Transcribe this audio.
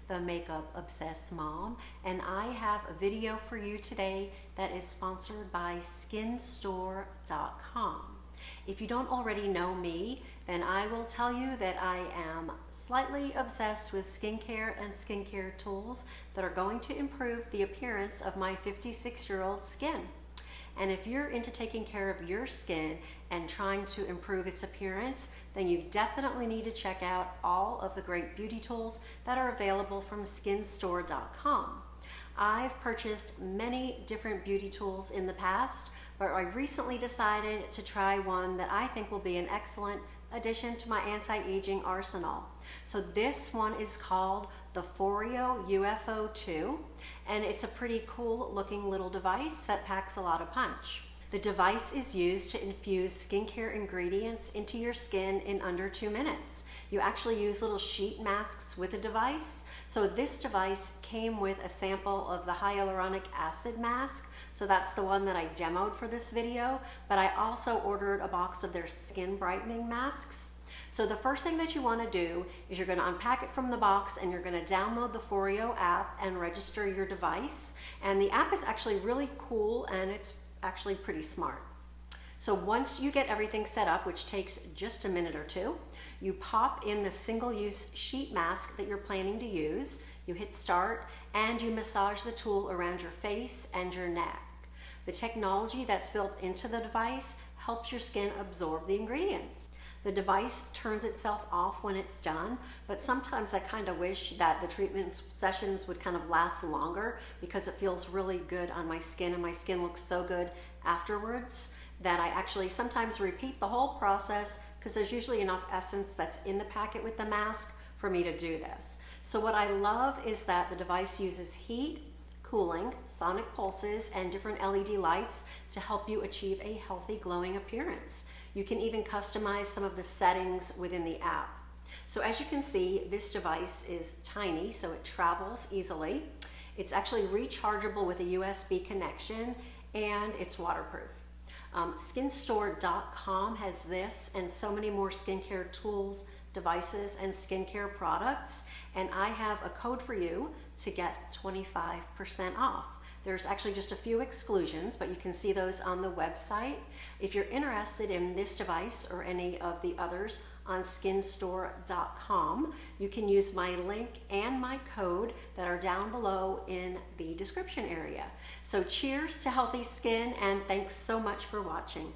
the makeup obsessed mom, and I have a video for you today that is sponsored by skinstore.com. If you don't already know me, then I will tell you that I am slightly obsessed with skincare and skincare tools that are going to improve the appearance of my 56-year-old skin. And if you're into taking care of your skin and trying to improve its appearance, then you definitely need to check out all of the great beauty tools that are available from skinstore.com. I've purchased many different beauty tools in the past, but I recently decided to try one that I think will be an excellent addition to my anti-aging arsenal. So this one is called the FOREO UFO 2, and it's a pretty cool looking little device that packs a lot of punch. The device is used to infuse skincare ingredients into your skin in under 2 minutes. You actually use little sheet masks with the device. So this device came with a sample of the hyaluronic acid mask. So that's the one that I demoed for this video, but I also ordered a box of their skin brightening masks. So the first thing that you want to do is you're going to unpack it from the box and you're going to download the FOREO app and register your device. And the app is actually really cool and it's actually pretty smart. So once you get everything set up, which takes just a minute or two, you pop in the single-use sheet mask that you're planning to use, you hit start, and you massage the tool around your face and your neck. The technology that's built into the device helps your skin absorb the ingredients. The device turns itself off when it's done, but sometimes I kind of wish that the treatment sessions would kind of last longer because it feels really good on my skin and my skin looks so good afterwards that I actually sometimes repeat the whole process because there's usually enough essence that's in the packet with the mask for me to do this. So what I love is that the device uses heat, cooling, sonic pulses, and different LED lights to help you achieve a healthy glowing appearance. You can even customize some of the settings within the app. So as you can see, this device is tiny, so it travels easily. It's actually rechargeable with a USB connection, and it's waterproof. Skinstore.com has this and so many more skincare tools, devices, and skincare products, and I have a code for you to get 25% off. There's actually just a few exclusions, but you can see those on the website. If you're interested in this device or any of the others on skinstore.com, you can use my link and my code that are down below in the description area. So cheers to healthy skin, and thanks so much for watching.